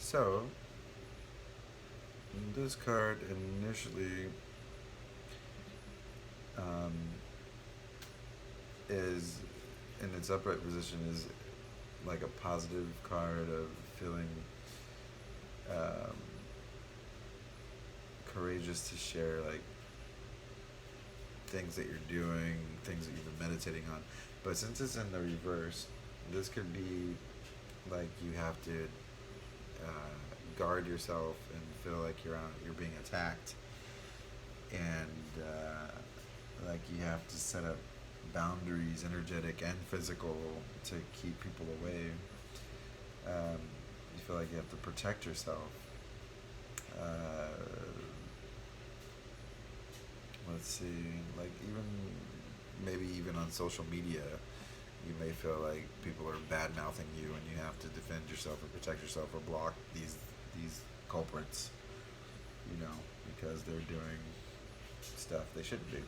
So, this card initially um, is in its upright position is like a positive card of feeling um, courageous to share like things that you're doing, things that you've been meditating on. But since it's in the reverse, this could be like you have to guard yourself and feel like you're being attacked, and like you have to set up boundaries, energetic and physical, to keep people away. You feel like you have to protect yourself. Uh, let's see, like even maybe even on social media, you may feel like people are bad mouthing you, and you have to defend yourself or protect yourself or block these culprits, because they're doing stuff they shouldn't do.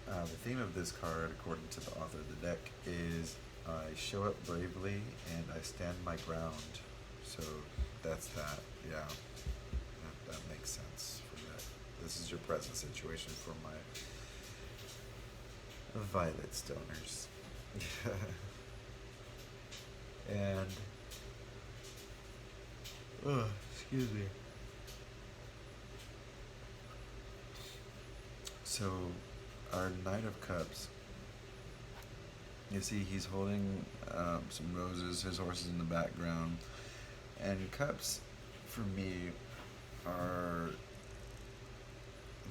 The theme of this card, according to the author of the deck, is I show up bravely and I stand my ground. So that's that. Yeah, that makes sense for that. This is your present situation for my violet stoners. And, excuse me. So, our Knight of Cups, you see he's holding some roses, his horse is in the background. And cups, for me, are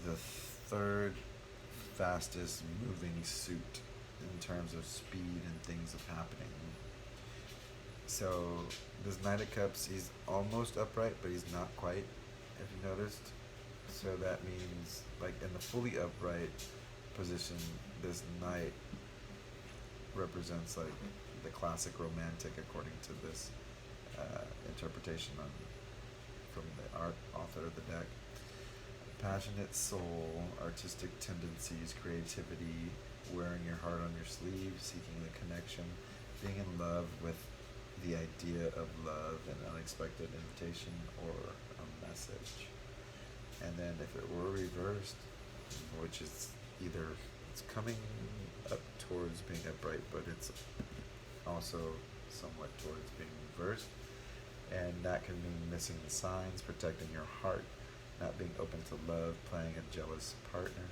the third fastest moving suit in terms of speed and things of happening. So this Knight of Cups, he's almost upright, but he's not quite, if you noticed. So that means, like, in the fully upright position, this Knight represents, like, the classic romantic, according to this interpretation from the author of the deck. Passionate soul, artistic tendencies, creativity, wearing your heart on your sleeve, seeking the connection, being in love with the idea of love, an unexpected invitation or a message. And then if it were reversed, which is either it's coming up towards being upright, but it's also somewhat towards being reversed, and that can mean missing the signs, protecting your heart, not being open to love, playing a jealous partner,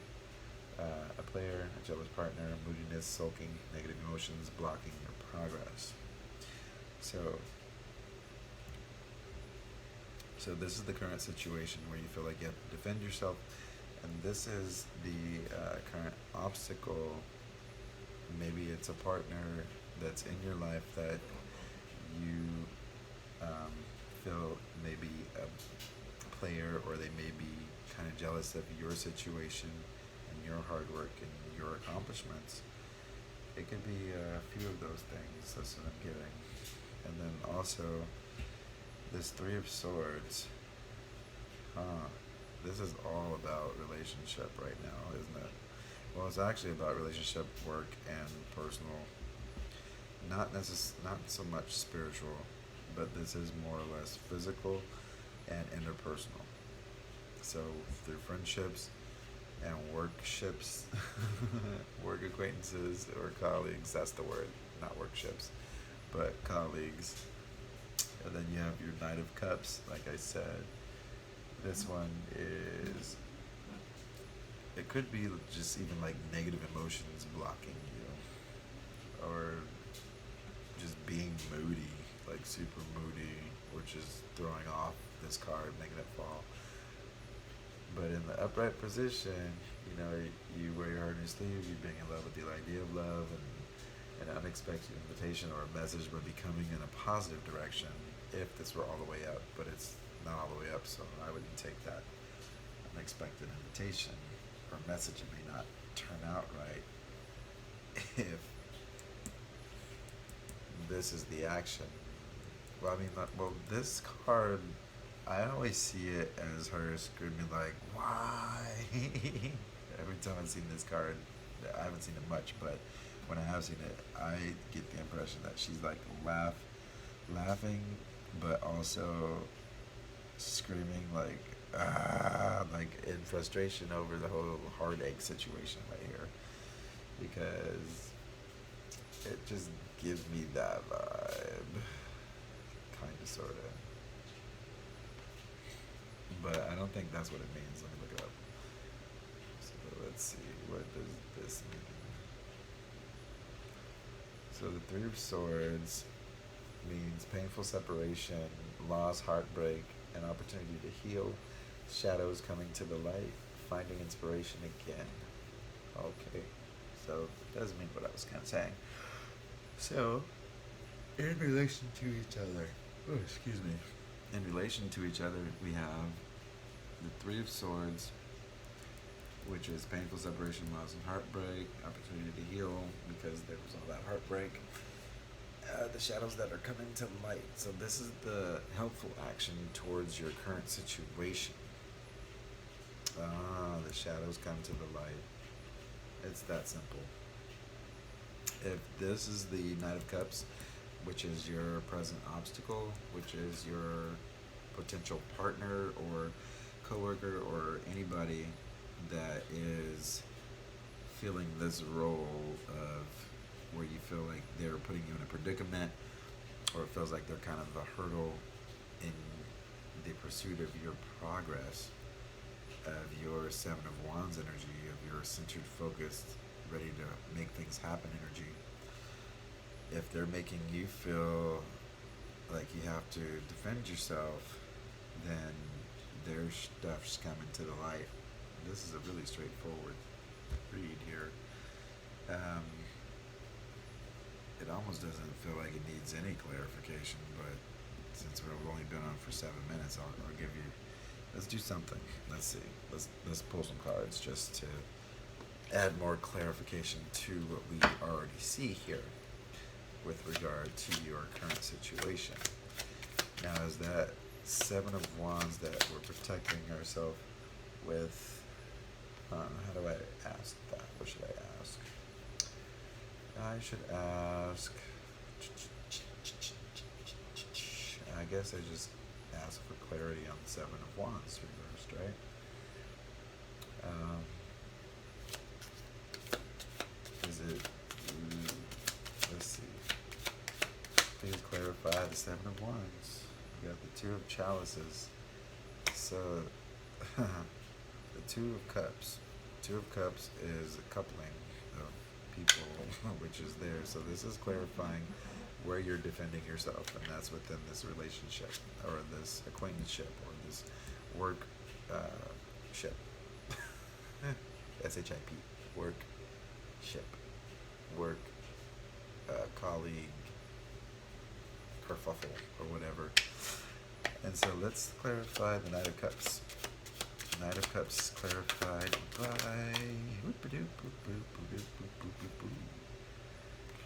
a jealous partner, moodiness, sulking, negative emotions, blocking your progress. So this is the current situation where you feel like you have to defend yourself, and this is the current obstacle. Maybe it's a partner that's in your life that you feel maybe a player, or they may be kind of jealous of your situation and your hard work and your accomplishments. It could be a few of those things. That's what I'm getting. And then also this Three of Swords. This is all about relationship right now, isn't it? Well, it's actually about relationship, work, and personal. Not so much spiritual, but this is more or less physical and interpersonal. So through friendships and workships, work acquaintances or colleagues, that's the word, not workships, but colleagues. And then you have your Knight of Cups, like I said. This one is, it could be just even like negative emotions blocking you, or just being moody, like super moody, which is throwing off this card, making it fall. But in the upright position, you wear your heart on your sleeve, you're being in love with the idea of love, and an unexpected invitation or a message, but becoming in a positive direction if this were all the way up. But it's not all the way up, so I wouldn't take that unexpected invitation or message. It may not turn out right if this is the action. Well, I mean, this card, I always see it as her screaming like, "Why?" Every time I've seen this card, I haven't seen it much, but when I have seen it, I get the impression that she's like laughing but also screaming like in frustration over the whole heartache situation right here, because it just gives me that vibe, kind of, sort of. But I don't think that's what it means. Let me look it up. So let's see, what does this mean? So the Three of Swords means painful separation, loss, heartbreak, an opportunity to heal, shadows coming to the light, finding inspiration again. Okay, so it does mean what I was kind of saying. So, in relation to each other, oh, excuse me. In relation to each other, we have the Three of Swords, which is painful separation, loss, and heartbreak, opportunity to heal because there was all that heartbreak. The shadows that are coming to light. So this is the helpful action towards your current situation. The shadows come to the light. It's that simple. If this is the Knight of Cups, which is your present obstacle, which is your potential partner or coworker or anybody that is feeling this role of where you feel like they're putting you in a predicament, or it feels like they're kind of a hurdle in the pursuit of your progress, of your Seven of Wands energy, of your centered, focused, ready to make things happen energy. If they're making you feel like you have to defend yourself, then their stuff's coming to the light. This is a really straightforward read here. It almost doesn't feel like it needs any clarification, but since we've only been on for 7 minutes, I'll give you. Let's do something. Let's see. Let's pull some cards just to add more clarification to what we already see here with regard to your current situation. Now, is that Seven of Wands that we're protecting ourselves with? How do I ask that? What should I ask? I should ask. I guess I just ask for clarity on the Seven of Wands reversed, right? Is it? Let's see. Please clarify the Seven of Wands. We got the Two of Chalices. So, the Two of Cups. Two of Cups is a coupling of people, which is there. So this is clarifying where you're defending yourself, and that's within this relationship, or this acquaintanceship, or this work ship. SHIP. Work ship. Work colleague kerfuffle, or whatever. And so let's clarify the Knight of Cups. Knight of Cups clarified by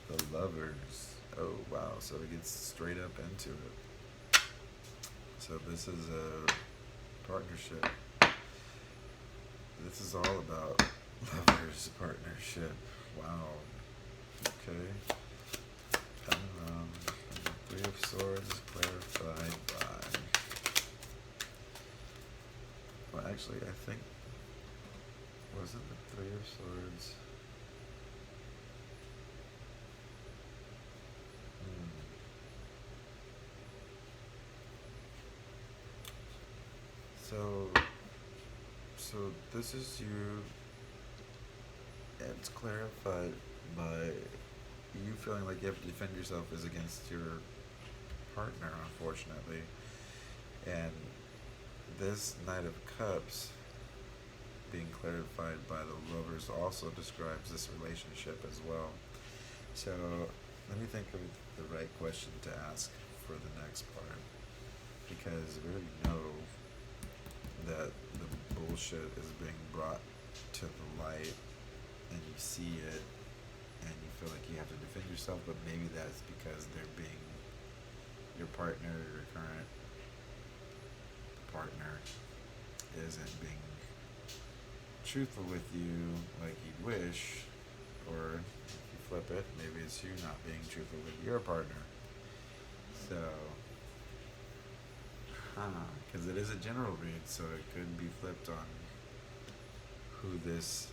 the Lovers. Oh wow, so it gets straight up into it. So this is a partnership. This is all about lovers partnership. Wow. Okay. Three of Swords clarified by. Well, actually, I think, wasn't the Three of Swords? So this is you. It's clarified by you feeling like you have to defend yourself is against your partner, unfortunately, and this Knight of Cups being clarified by the Lovers also describes this relationship as well. So let me think of the right question to ask for the next part, because we already know that the bullshit is being brought to the light, and you see it, and you feel like you have to defend yourself, but maybe that's because they're being your partner, your current partner isn't being truthful with you like you'd wish, or if you flip it, maybe it's you not being truthful with your partner. So because it is a general read, so it could be flipped on who this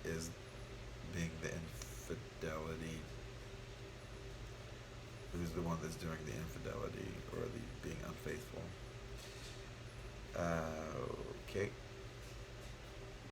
is being the infidelity, who's the one that's doing the infidelity or the being